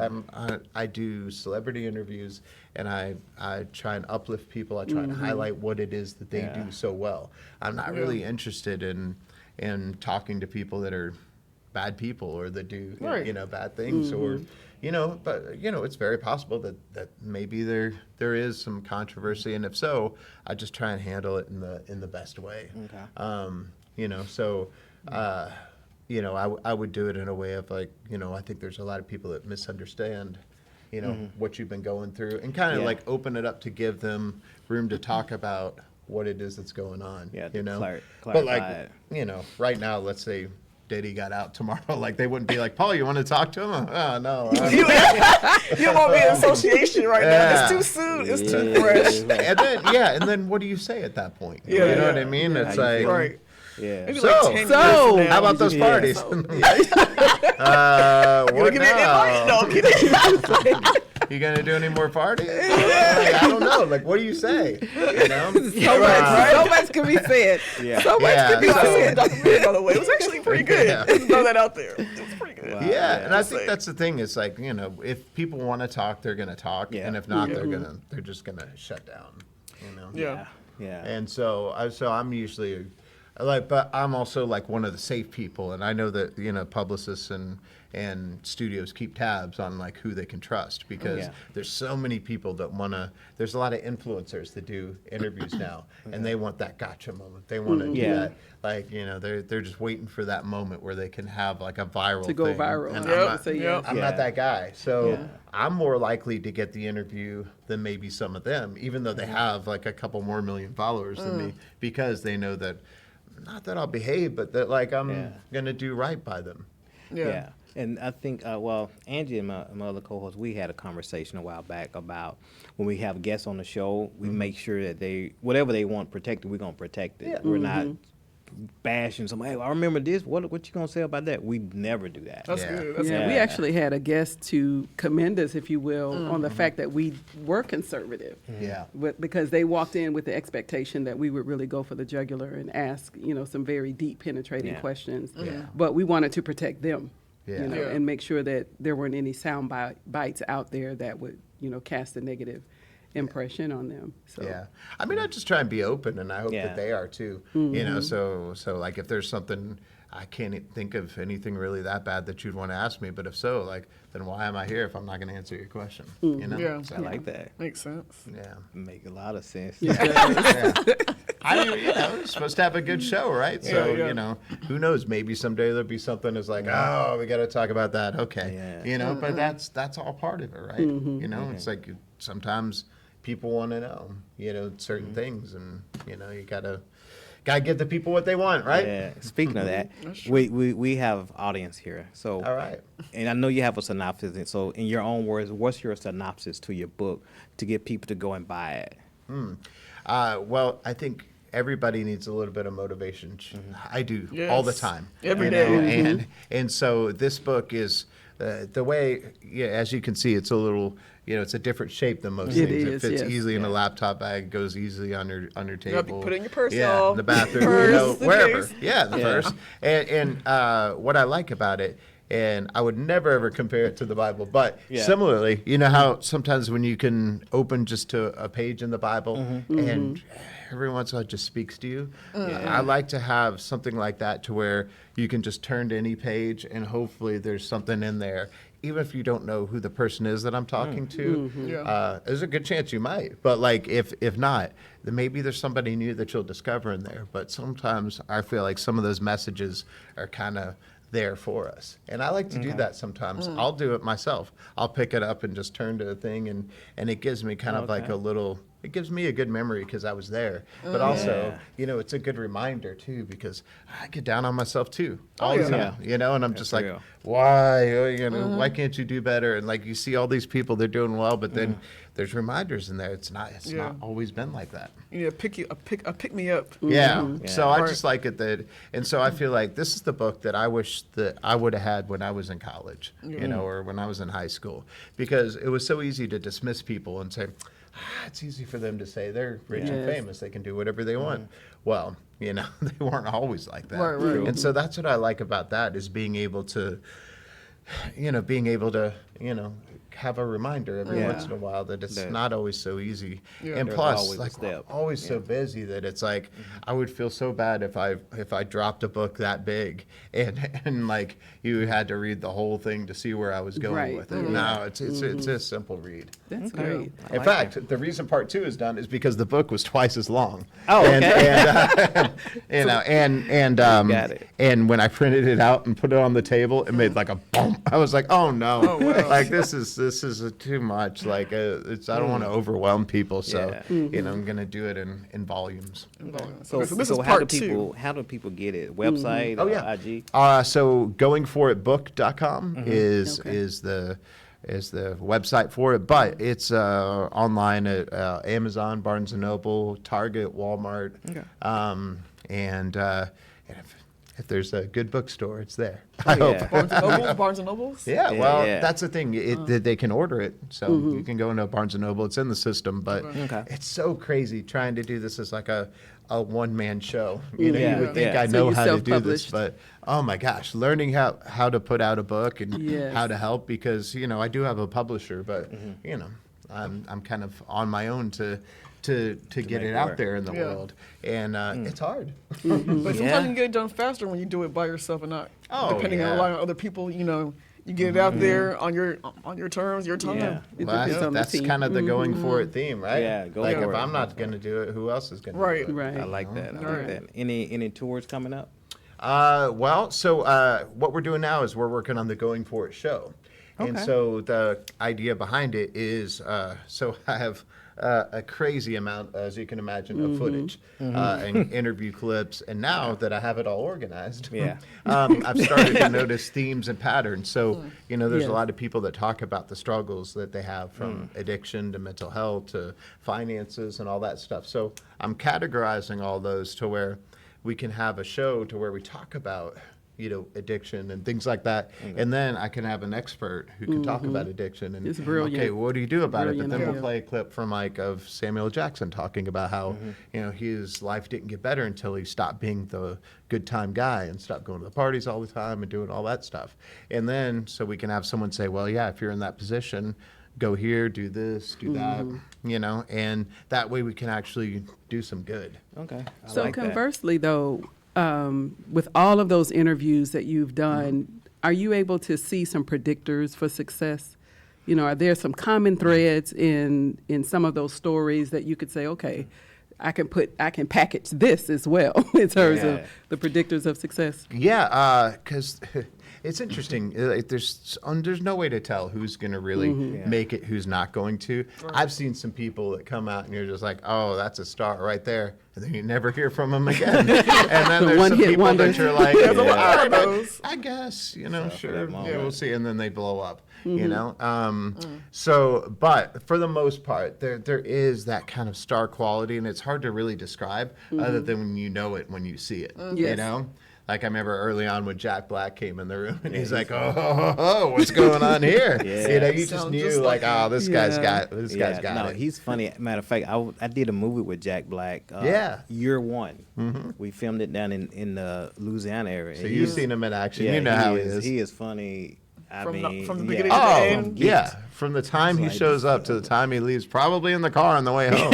I do celebrity interviews, and I try and uplift people. I try and highlight what it is that they Yeah. do so well. I'm not really interested in talking to people that are bad people or that do Right. you know bad things or you know, but you know, it's very possible that maybe there is some controversy, and if so, I just try and handle it in the best way. Okay. You know, so you know, I would do it in a way of like, you know, I think there's a lot of people that misunderstand, you know, what you've been going through, and kind of Yeah. like open it up to give them room to talk about what it is that's going on. Yeah, you to know, but clarify like, it. you know, right now, let's say Diddy got out tomorrow, like they wouldn't be like, Paul, you want to talk to him? Oh no. you won't be in association right now. It's too soon. It's too fresh. And then what do you say at that point? Yeah, you know yeah. what I mean? Yeah, It's how you like, feel. Right. Yeah. Maybe So, like 10 years from now. how about those Yeah. parties? Gonna What give me an invite? now? No, I'm kidding. You gonna do any more parties? Like, I don't know. Like, what do you say? You know? So much can be said. Yeah. So much Yeah, can be I saw the said. documentary, by the way. It was actually pretty good. Yeah. Just throw that out there. It was pretty good. Wow. Yeah, and I Just think saying. that's the thing. It's like, you know, if people want to talk, they're gonna talk, Yeah. and if not, they're just gonna shut down. You know. Yeah. Yeah. And so I'm usually like, but I'm also like one of the safe people, and I know that, you know, publicists and studios keep tabs on like who they can trust, because Yeah. there's so many people that there's a lot of influencers that do interviews now, and they want that gotcha moment. They want to do Yeah. that, like, you know, they're just waiting for that moment where they can have like a viral To go thing. viral. And Yep. I'm not, Say yes. I'm Yeah. not that guy. So Yeah. I'm more likely to get the interview than maybe some of them, even though they have like a couple more million followers than me, because they know that, not that I'll behave, but that like I'm Yeah. going to do right by them. Yeah. And I think, well, Angie and my other co-hosts, we had a conversation a while back about when we have guests on the show, we make sure that whatever they want protected, we're going to protect it. Yeah. We're not bashing somebody. Hey, I remember this. What you going to say about that? We never do that. That's Yeah. good. That's Yeah, we Yeah. actually had a guest to commend us, if you will, on the fact that we were conservative. Yeah. Because they walked in with the expectation that we would really go for the jugular and ask, you know, some very deep, penetrating Yeah. questions. Yeah. But we wanted to protect them, Yeah. you know, Yeah. and make sure that there weren't any sound bites out there that would, you know, cast a negative impression on them. So Yeah. I mean, I just try and be open, and I hope Yeah. that they are too. You know, so like if there's something, I can't think of anything really that bad that you'd want to ask me, but if so, like, then why am I here if I'm not going to answer your question? You know? Yeah. I like that. Makes sense. Yeah. Make a lot of sense. Yeah. I mean, you know, we're supposed to have a good show, right? So, Yeah. you know, who knows? Maybe someday there'll be something that's like, oh, we got to talk about that. Okay. Yeah. You know, but that's all part of it, right? You know, it's like sometimes people want to know, you know, certain things, and, you know, you got to give the people what they want, right? Yeah. Speaking of that, we have audience here. So, All right. and I know you have a synopsis. So, in your own words, what's your synopsis to your book to get people to go and buy it? Well, I think everybody needs a little bit of motivation. I do all the Yes. time. Every you day. know, and so this book is the way, as you can see, it's a little, you know, it's a different shape than most It things. is, It fits yes. easily in a laptop bag, goes easily on your table. put it in your purse, yeah, y'all. in the bathroom, Purse, you know, the wherever. case. Yeah, the purse. And what I like about it, and I would never ever compare it to the Bible, but Yeah. similarly, you know how sometimes when you can open just to a page in the Bible and every once in a while it just speaks to you. I like to have something like that to where you can just turn to any page and hopefully there's something in there. Even if you don't know who the person is that I'm talking to, Yeah. there's a good chance you might. But like if not, then maybe there's somebody new that you'll discover in there. But sometimes I feel like some of those messages are kind of there for us. And I like to do that sometimes. I'll do it myself. I'll pick it up and just turn to a thing, and it gives me kind of like a little, it gives me a good memory because I was there. But also, Yeah. you know, it's a good reminder too, because I get down on myself too all yeah. the time, you know, and I'm just like, real. why, you know, why can't you do better? And like you see all these people, they're doing well, but then there's reminders in there. It's not always been like that. You need a pick me up. Yeah. So I Right. just like it that, and so I feel like this is the book that I wish that I would have had when I was in college, you know, or when I was in high school, because it was so easy to dismiss people and say, it's easy for them to say they're rich and Yes. famous, they can do whatever they want. Well, you know, they weren't always like that. Right, right. And so that's what I like about that, is being able to, you know, have a reminder every Yeah. once in a while that it's That- not always so easy. Yeah. And There's plus, always a like, step. always so busy that it's like I would feel so bad if I dropped a book that big and like you had to read the whole thing to see where I was going Right. with it. No, it's a simple read. that's Okay. great. In fact, the reason part 2 is done is because the book was twice as long. Oh, okay. And you know, Got it. and when I printed it out and put it on the table, it made like a bump. I was like, oh no, wow. like this is too much. Like I don't want to overwhelm people, so Yeah. you know, I'm gonna do it in volumes. So, this so is how do part people 2. how do people get it? Website? Oh or yeah. IG? So goingforitbook.com is the website for it, but it's online at Amazon, Barnes and Noble, Target, Walmart, Okay. and And if there's a good bookstore, it's there. Oh, I yeah. hope. Barnes and Nobles. Yeah, well, Yeah. that's the thing. They can order it, so you can go into Barnes and Noble. It's in the system, but Okay. it's so crazy trying to do this as like a one-man show. You know, Yeah. you would think Yeah. I So know you how to do this, self-published. but oh my gosh, learning how to put out a book and Yes. how to help, because I do have a publisher, but I'm kind of on my own to get make it it out work. there in the Yeah. world, and it's hard. But sometimes Yeah. you can get it done faster when you do it by yourself and not depending yeah. on relying on other people. You get it out there on your terms, your time. Yeah. It Well, depends on the that's team. kind of the going for it theme, right? Yeah, go like for if it. I'm not going to do it, who else is going Right. to do it? Right. I like that. I like Right. that. Any tours coming up? So what we're doing now is we're working on the Going For It show. And Okay. so the idea behind it is, so I have a crazy amount, as you can imagine, of footage and interview clips. And now that I have it all organized, Yeah. I've started to notice themes and patterns. So, there's Yes. a lot of people that talk about the struggles that they have from addiction to mental health to finances and all that stuff. So I'm categorizing all those to where we can have a show to where we talk about addiction and things like that, and then I can have an expert who can talk about addiction and It's brilliant. okay, what do you do about it? But Brilliant then we'll idea. play a clip from of Samuel Jackson talking about how his life didn't get better until he stopped being the good time guy and stopped going to the parties all the time and doing all that stuff. And then so we can have someone say, well, yeah, if you're in that position, go here, do this, do that, and that way we can actually do some good. Okay. I So like that. conversely, though, with all of those interviews that you've done, are you able to see some predictors for success? Are there some common threads in some of those stories that you could say, okay, I can package this as well in terms Yeah. of the predictors of success? Yeah, because it's interesting. There's no way to tell who's going to really make it, who's not going to. I've seen some people that come out and you're just like, oh, that's a star right there, and then you never hear from them again. And then there's some One-hit people that wonders. you're like, There's a lot of those. I guess, for sure, that moment. we'll see, and then they blow up. So, but for the most part, there is that kind of star quality, and it's hard to really describe other than when you know it when you see it. Yes. Like I remember early on when Jack Black came in the room, and he's like, "Oh, what's going on here?" Yeah. You just Sounds knew, just like, like "Oh, this guy's Yeah. got it." No, he's funny. Matter of fact, I did a movie with Jack Black. Yeah. Year one. We filmed it down in the Louisiana area. So And you've he's- seen him in action. Yeah, you know how he is. He is funny. From the yeah. beginning to the Oh, end. yeah. From the time he like- shows up to the time he leaves, probably in the car on the way home,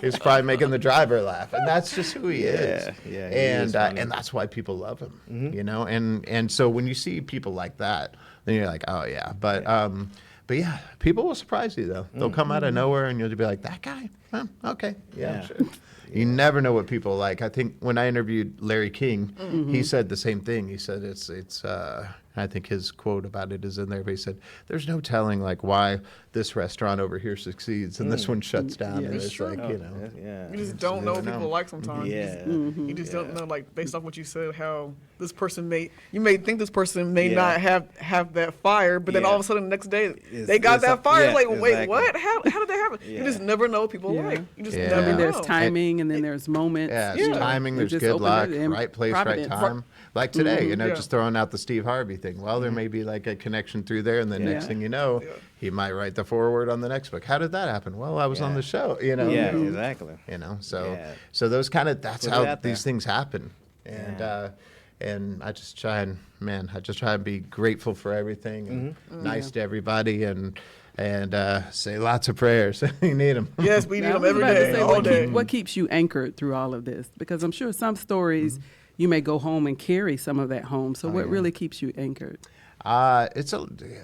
he's probably making the driver laugh, and that's just who he is. Yeah, he is funny. And that's why people love him, And so when you see people like that, then you're like, oh yeah. But yeah, people will surprise you though. They'll come out of nowhere, and you'll be like, that guy? Huh, okay, yeah, Yeah. sure. You never know what people like. I think when I interviewed Larry King, he said the same thing. He said it's I think his quote about it is in there, but he said, there's no telling like why this restaurant over here succeeds and this one shuts down. Yeah. And It's it's true. like, Yeah. You just don't know what never people know. like sometimes. Yeah. You just don't know, like, based off what you said, how this person you may think this person may Yeah. not have that fire, but then Yeah. all of a sudden the next day It's- they got it's that a- fire. yeah, Like, wait, exactly. what? How did that happen? Yeah. You just never know what people Yeah. like. You just Yeah. never And know. there's timing, and then there's moments. Yeah, Yeah. it's timing, It there's just good opened luck, it and right place, right providence. time. Like today, Yeah. just throwing out the Steve Harvey thing. Well, there may be like a connection through there, and then next Yeah. thing you know, Yeah. he might write the foreword on the next book. How did that happen? Well, I was on Yeah. the show, Yeah, exactly. So Yeah. so those kind of that's Put it how out there. these things happen, and I just try and be grateful for everything and nice to everybody and say lots of prayers. You need them. Yes, we need Now, I them was every about to day, say, all day. what keeps you anchored through all of this? Because I'm sure some stories you may go home and carry some of that home. So what really keeps you anchored? It's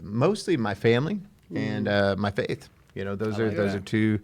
mostly my family and my faith. Those are two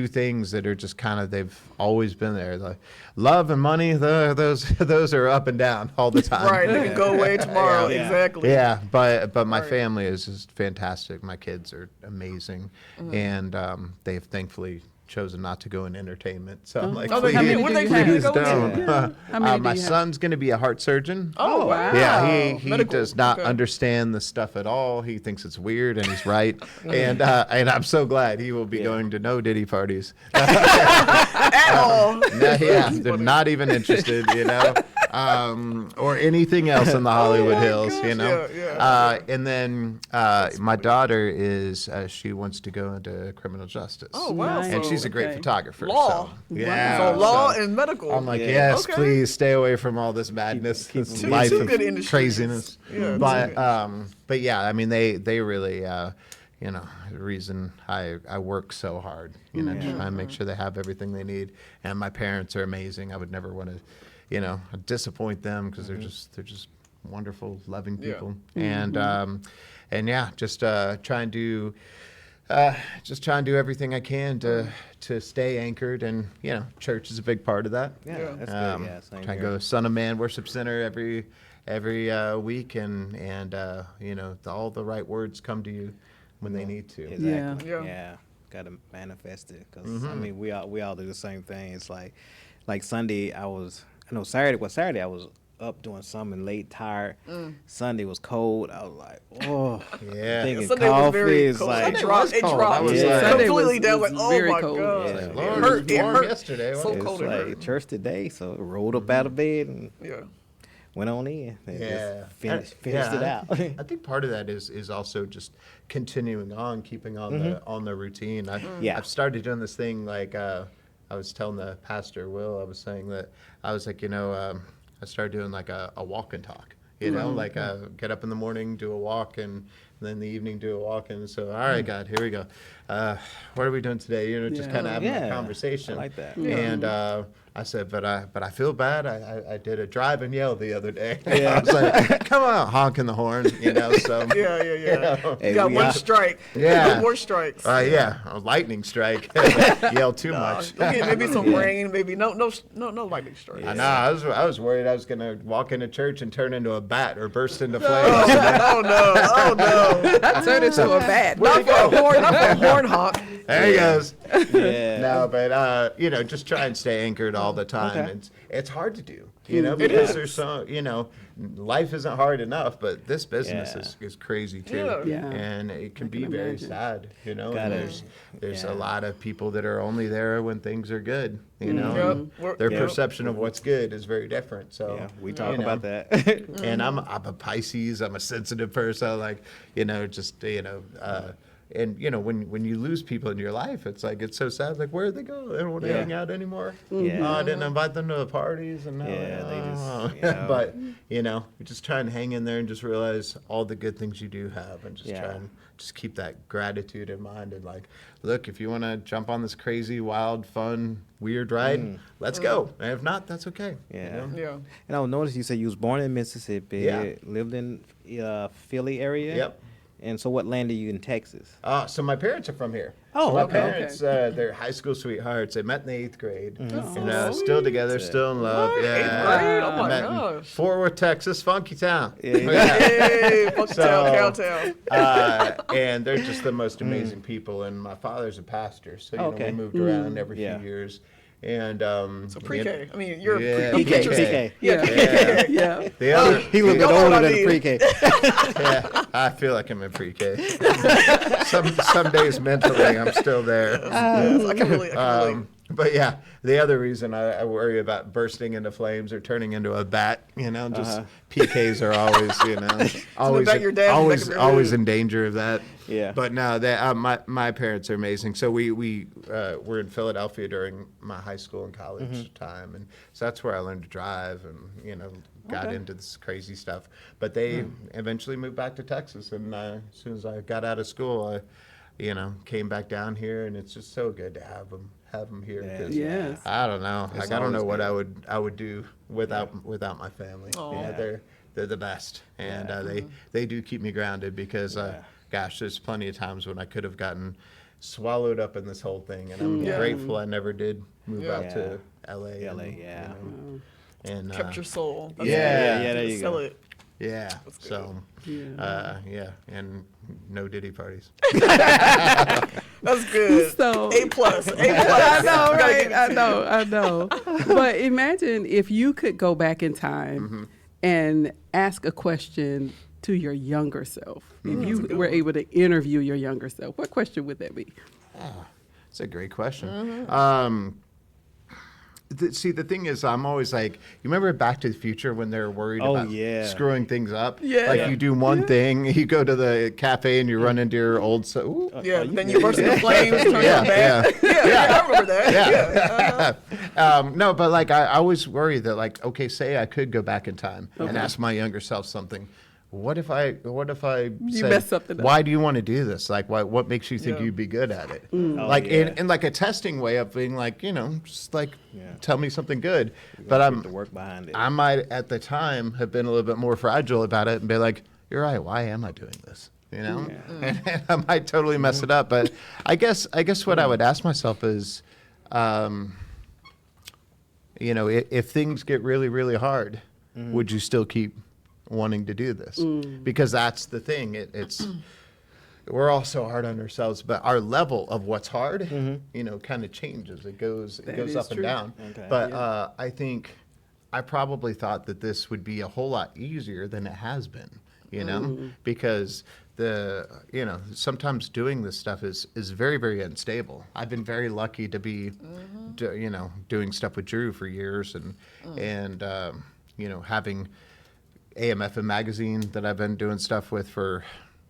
things that are just kind of they've always been there. The love and money, those are up and down all the time. Right, they can go away tomorrow. Yeah. Exactly. Yeah, but my Right. family is just fantastic. My kids are amazing, and they've thankfully chosen not to go in entertainment. So I'm like, Oh, please, how many do you please have? don't. Yeah. How many do My you have? son's going to be a heart surgeon. Oh, wow. Yeah, he Medical. does not Okay. understand the stuff at all. He thinks it's weird, and he's right. and I'm so glad he will be going to no Diddy parties. At all. Yeah, they're not even interested, or anything else in the Hollywood Hills, gosh, you know. And then my daughter is she wants to go into criminal justice. Oh, wow. And she's a great Okay. photographer. Law. So, yeah. So law so and medical. I'm like, Yeah. yes, Okay. please stay away from all this madness, this Two life of good industries. craziness. Yeah, But yeah, I mean, they really, you know, the reason I work so hard, you know, try and make sure they have everything they need. And my parents are amazing. I would never want to, you know, disappoint them because they're just wonderful, loving people. And yeah, just try and do everything I can to stay anchored, and you know, church is a big part of that. Yeah, that's good. Yeah, same Try and here. go to Son of Man Worship Center every week, and you know, all the right words come to you when they need to. Exactly. Yeah. Yeah. Got to manifest it, because I mean, we all do the same thing. It's like Sunday Saturday I was up doing something late, tired. Sunday was cold. I was like, oh, Yeah. thinking Sunday was coffee very is cold. like, It dropped. I was Yeah. like, Sunday completely was down. Like, oh very my cold. god, Yeah. it Lord, hurt. it was warm hurt. yesterday, So wasn't it? cold. it's It like hurt. church today, so I rolled up out of bed and Yeah. went on in and Yeah. just finished it out. I think part of that is also just continuing on, keeping on the routine. Yeah. I've started doing this thing like I was telling the pastor Will, I was saying that I was like, you know, I started doing like a walk and talk. You know, like get up in the morning, do a walk, and then in the evening do a walk. And so, all right, God, here we go. What are we doing today? You know, just Yeah. kind of having Yeah, a conversation. I like that. And I said, but I feel bad. I did a drive and yell the other day. I was like, come on, honking the horn, you know. So Yeah. you know. Hey, You got we one out. strike. Yeah. No more strikes. Yeah, a lightning strike. Yell too much. Okay, maybe some rain. Maybe no lightning strikes. I know. I was worried I was gonna walk into church and turn into a bat or burst into flames. Oh no. Turn into a bat. Not for a horn honk. There he goes. Yeah. No, but you know, just try and stay anchored all the time. Okay. It's hard to do, you know, because there's so, you know, life isn't hard enough, but this business is crazy too. Yeah. Yeah. And it can be can very imagine. sad, you know. Gotta- And there's yeah. a lot of people that are only there when things are good, you know. Yep. and We're- Their yep. perception of what's good is very different. So Yeah, we talk you know, about that. and I'm a Pisces. I'm a sensitive person. Like, you know, just and you know, when you lose people in your life, it's like it's so sad. Like, where'd they go? They don't want to Yeah. hang out anymore. Yeah. Oh, I didn't invite them to the parties, and now, Yeah, they just, oh. you know. But you know, you just try and hang in there and just realize all the good things you do have, and just Yeah. try and just keep that gratitude in mind. And like, look, if you want to jump on this crazy, wild, fun, weird ride, let's go. And if not, that's okay. you Yeah. know? Yeah. And I noticed you said you was born in Mississippi, Yeah. lived in Philly area. Yep. And so what landed you in Texas? So my parents are from here. Oh, so my okay. parents, they're high school sweethearts. They met in the 8th grade, and so still together, still in love. What? Yeah, 8th grade? Oh, my Met in gosh. Fort Worth, Texas, funky town. Hey, fuck So- Cowtown. And they're just the most amazing people. And my father's a pastor, so you know, Okay. we moved around every Yeah. few years. And So pre-K. I mean, you're Yeah, pre-K. PK. PK. Yeah. Yeah. Yeah. the other, He a little bit Y'all know older what I than mean. pre-K. yeah, I feel like I'm in pre-K. some days mentally, I'm still there. I can relate. But yeah, the other reason I worry about bursting into flames or turning into a bat, you know, just PKs are always, you know, always, back of your dad, always, back of your always head. in danger of that. Yeah. But no, my parents are amazing. So we were in Philadelphia during my high school and college time, and so that's where I learned to drive and you know got into this crazy stuff. But they eventually moved back to Texas, and as soon as I got out of school, I you know came back down here, and it's just so good to have them here. Yeah. 'Cause Yes. I don't know. It's Like I don't know always what good. I would do without my family. Aw. Yeah, Yeah. they're the best, and Yeah. they do keep me grounded because gosh, there's plenty of times when I could have gotten swallowed up in this whole thing, and I'm Yeah. grateful I never did move Yeah. out to LA. LA, and, yeah. and Kept your soul. That's yeah, yeah, there you Sell go. it. yeah. good. So Yeah. and no Diddy parties. That's good. So- A plus. A plus. I know, Gotta right? give it I to know, I know. But imagine if you could go back in time and ask a question to your younger self. If you were able to interview your younger self, what question would that be? It's a great question. See, the thing is, I'm always like, you remember Back to the Future when they're worried about screwing things up? Yeah. Like you do one thing, you go to the cafe and you run into your old then you burst into flames, turn your back. I remember that. No, but like I always worry that like, okay, say I could go back in time and ask my younger self something. What if I said, mess something up? why do you want to do this? Like, what makes you think you'd be good at it? Like in like a testing way of being like, just like tell me something good. But the work behind it. I might at the time have been a little bit more fragile about it and be like, you're right. Why am I doing this? And I might totally mess it up. But I guess what I would ask myself is, if things get really, really hard, would you still keep wanting to do this? Because that's the thing. It's we're all so hard on ourselves, but our level of what's hard, kind of changes. It goes up and down. Okay. But I think I probably thought that this would be a whole lot easier than it has been. Because sometimes doing this stuff is very, very unstable. I've been very lucky to be, doing stuff with Drew for years and having AMFM magazine that I've been doing stuff with for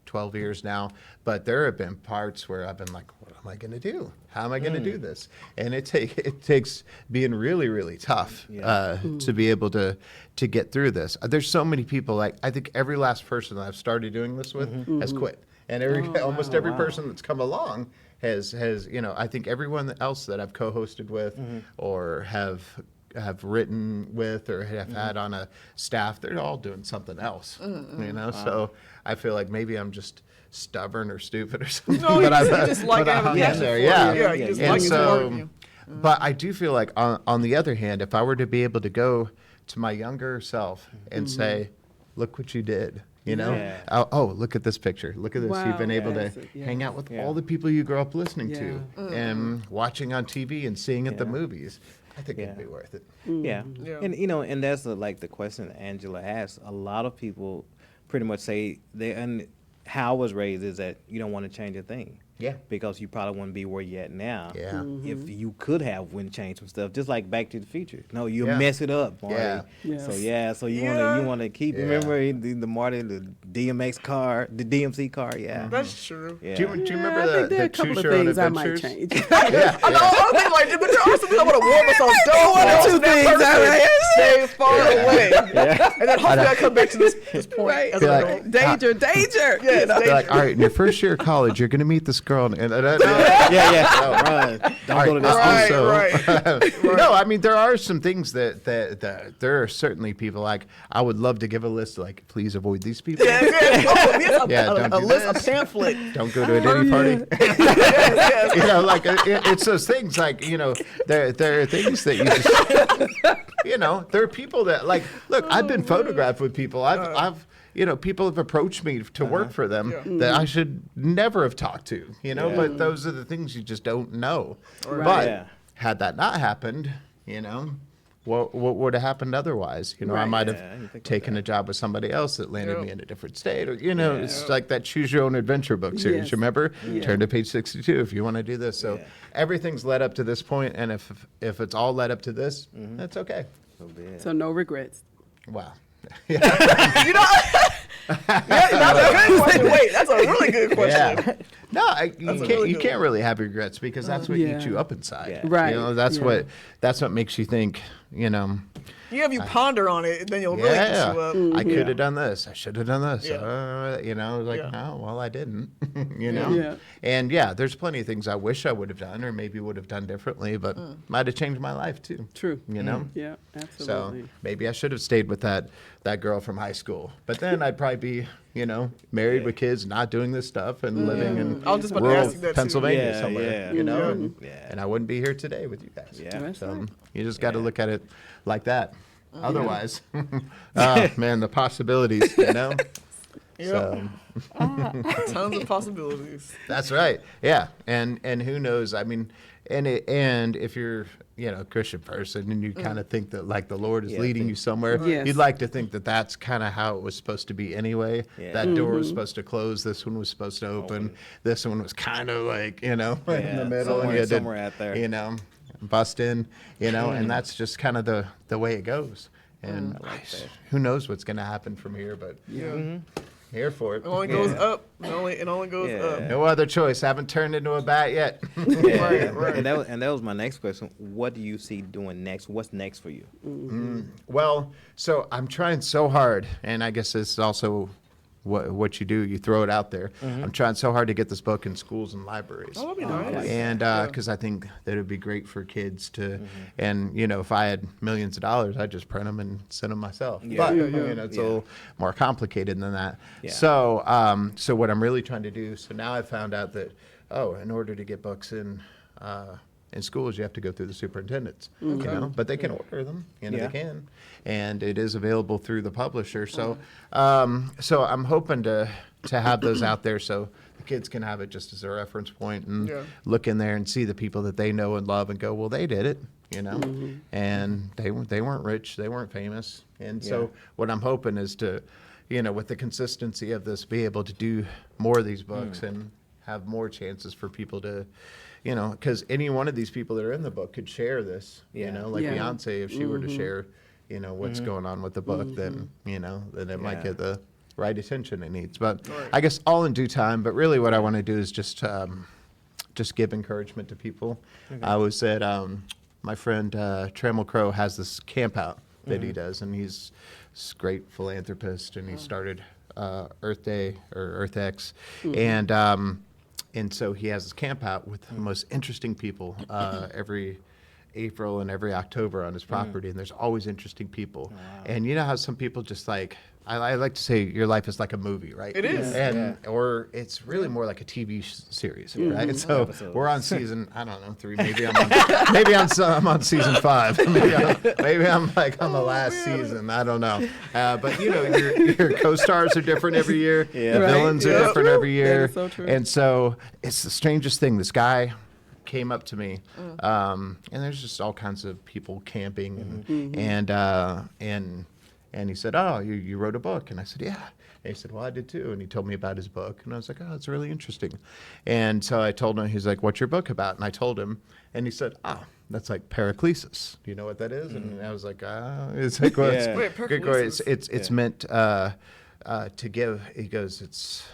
12 years now. But there have been parts where I've been like, what am I going to do? How am I going to do this? And it takes being really, really tough to be able to get through this. There's so many people, like I think every last person that I've started doing this with has quit. And almost every person that's come along has I think everyone else that I've co-hosted with or have written with or have had on a staff, they're all doing something else, so I feel like maybe I'm just stubborn or stupid or something. No, but you just like having passion for it. Yeah, you just like it's part of you. But I do feel like on the other hand, if I were to be able to go to my younger self and say, look what you did, oh, look at this picture. Look at this. Wow. You've been able to hang out with all the people you grew up listening to and watching on TV and seeing at the movies. I think it'd be worth it. Yeah. And that's like the question that Angela asked. A lot of people pretty much say and how I was raised is that you don't want to change a thing. Yeah. Because you probably wouldn't be where you're at now. Yeah. If you could have went change some stuff, just like Back to the Future. No, you mess it up, Marty. Yeah. So you want to keep. Remember the Marty, the DMX car, the DMC car. Yeah. That's true. Yeah. Do you remember I think there are the a couple Choose of Your Own things I might Adventures? change. I know, I was like, but there are some people that want to warm us on dope. One or two things I might stay far away. And then hopefully I come back to this point. Right. As an adult. Danger. Yeah, They're like, all right, in your first year of college, you're going to meet this girl. And Run. Don't go to this. Right. No, I mean, there are some things that there are certainly people like, I would love to give a list, like, please avoid these people. Don't do a list, a this. pamphlet. Don't go to a dinner party. Like it's those things like, there are things that you just, there are people that like, look, I've been photographed with people. I've people have approached me to work for them that I should never have talked to, but those are the things you just don't know. Right. But had that not happened, what would have happened otherwise? I might have taken a job with somebody else that landed me in a different state, or it's like that Choose Your Own Adventure book series. Yes. Remember? Yeah. Turn to page 62 if you want to do this. So everything's led up to this point, and if it's all led up to this, that's okay. So no regrets. Wow. That's a good question. Wait, that's a really good question. Yeah. No, you can't really have regrets because that's what eats you up inside. Yeah. Right. That's what makes you think, If you ponder on it, then you'll really get you up. I could have done this. I should have done this. Yeah. No, well, I didn't. Yeah. And there's plenty of things I wish I would have done or maybe would have done differently, but might have changed my life too. True. Yeah, absolutely. So maybe I should have stayed with that girl from high school. But then I'd probably be, married with kids, not doing this stuff and living in I was just about to rural ask you that too. Pennsylvania Yeah, somewhere, yeah. and I wouldn't be here today with you guys. Yeah. That's So right. you just got to look at it like that. Otherwise, man, the possibilities, So Tons of possibilities. that's right. Yeah, and who knows? I mean, and if you're a Christian person and you kind of think that like the Lord is leading you somewhere, Yes. you'd like to think that that's kind of how it was supposed to be anyway. Yeah. That door was supposed to close. This one was supposed to open. This one was kind of like in the middle, and you had somewhere out there. bust in, and that's just kind of the way it goes. And who knows what's going to happen from here, but here for it. It only goes up. It only goes up. No other choice. Haven't turned into a bat yet. Right. And that was my next question. What do you see doing next? What's next for you? Well, so I'm trying so hard, and I guess this is also what you do. You throw it out there. I'm trying so hard to get this book in schools and libraries. Oh, that'd be nice. And because I think that it would be great for kids to, and if I had millions of dollars, I'd just print them and send them myself. But it's a little more complicated than that. Yeah. So, so what I'm really trying to do. So now I found out that in order to get books in schools, you have to go through the superintendents. But they can order them. They can, and it is available through the publisher. So, so I'm hoping to have those out there so the kids can have it just as a reference point and look in there and see the people that they know and love and go, well, they did it, and they weren't rich, they weren't famous, and so what I'm hoping is to, with the consistency of this, be able to do more of these books and have more chances for people to. Because any one of these people that are in the book could share this, like Beyonce, if she were to share, what's going on with the book, then, then it might get the right attention it needs. But I guess all in due time. But really what I want to do is just give encouragement to people. I was at, my friend Trammell Crow has this camp out that he does, and he's this great philanthropist, and he started Earth Day or Earth X. And so he has this camp out with the most interesting people every April and every October on his property, and there's always interesting people. Wow. And you know how some people just like, I like to say your life is like a movie, right? It is. And or it's really more like a TV series, right? So we're on season, I don't know, 3, maybe I'm on season 5. Maybe I'm like on the last season, I don't know. But your co-stars are different every year. The villains are different every year. That is so true. And so it's the strangest thing. This guy came up to me, and there's just all kinds of people camping, and he said, "Oh, you wrote a book?" And I said, "Yeah." And he said, "Well, I did too." And he told me about his book, and I was like, "Oh, it's really interesting." And so I told him, he's like, "What's your book about?" And I told him, and he said, "Oh, that's like paraclesis. Do you know what that is?" And I was like, it's like, well, it's meant to give." He goes, "It's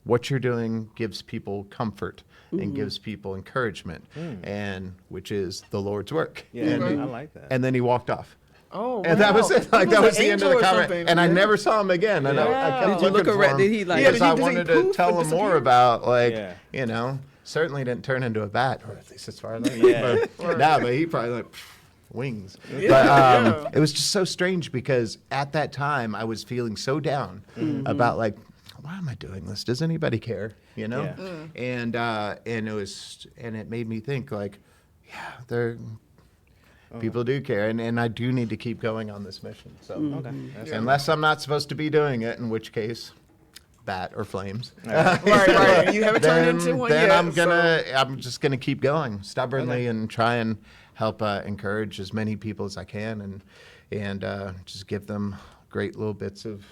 what you're doing gives people comfort." And gives people encouragement, and which is the Lord's work. Yeah, I like that. And then he walked off. Oh, and that was it. Like that was the end of the comment. comment. And I never saw him again. And I kept Did you look around? Did he like? Because I did he wanted to poof tell or him more disappear? about certainly didn't turn into a bat, or at least as far as I know. But he probably like wings. But it was just so strange because at that time I was feeling so down about like, why am I doing this? Does anybody care? And it made me think like, people do care, and I do need to keep going on this mission. So unless I'm not supposed to be doing it, in which case, bat or flames. Right. You haven't turned into one yet. I'm just gonna keep going stubbornly and try and help encourage as many people as I can, and just give them great little bits of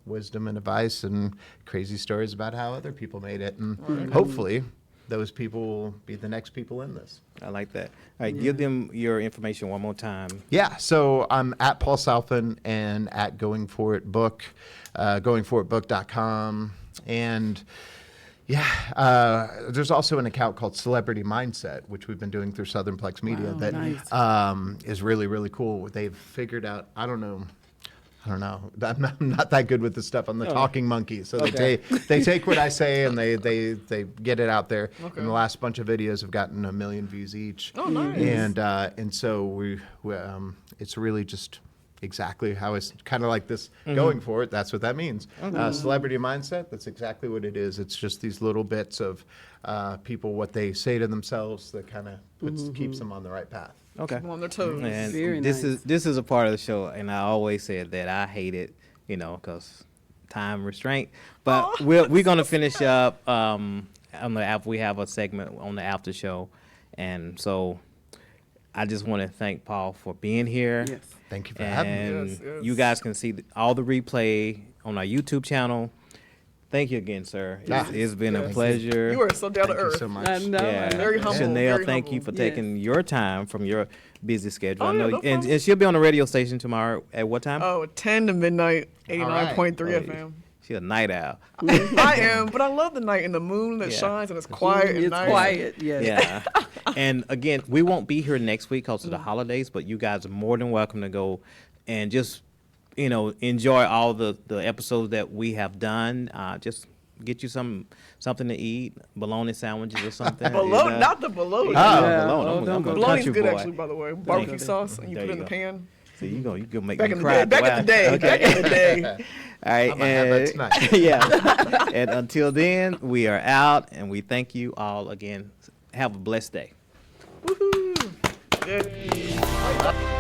wisdom and advice and crazy stories about how other people made it, and hopefully those people will be the next people in this. I like that. All right, give them your information one more time. Yeah, so I'm at Paul Salfen and at Going For It Book, goingforitbook.com, and there's also an account called Celebrity Mindset, which we've been doing through Southern Plex Media is really, really cool. They've figured out, I don't know. I'm not that good with this stuff. I'm the talking monkey. So they take what I say and they get it out there. Okay. And the last bunch of videos have gotten 1 million views each. Oh, nice. And so we it's really just exactly how it's kind of like this going for it. That's what that means. Celebrity mindset. That's exactly what it is. It's just these little bits of people, what they say to themselves that kind of keeps them on the right path. Okay. On their toes. And Very this nice. is a part of the show, and I always said that I hate it, because time restraint. But we're gonna finish up on the after. We have a segment on the after show, and so I just want to thank Paul for being here. Yes. Thank you for having me. And you guys can see all the replay on our YouTube channel. Thank you again, sir. Yeah. It's been a Yes. pleasure. You are so down to Thank you earth. so much. I know. Yeah. Very humble, Chanel, very thank you humble. for taking your time from your busy schedule. Oh, I yeah, know, no and problem. she'll be on the radio station tomorrow at what time? Oh, 10 to midnight, right. 89.3 Oh, FM. She's a night owl. I am, but I love the night and the moon that Yeah. shines and it's quiet and It's nice. quiet, yes. Yeah. And again, we won't be here next week because of the holidays, but you guys are more than welcome to go and just, enjoy all the episodes that we have done. Just get you something to eat, bologna sandwiches or something. Bologna, not the bologna. Yeah, bologna. Oh, I'm don't a go- Bologna's country good boy. actually, by the way. Barbecue you. sauce and you There put it you in the go. pan. See, you go make Back me in the cry. day. Back in the day. Okay. Back in the day. All right, I might have that tonight. yeah. And until then, we are out, and we thank you all again. Have a blessed day. Woohoo. Yeah.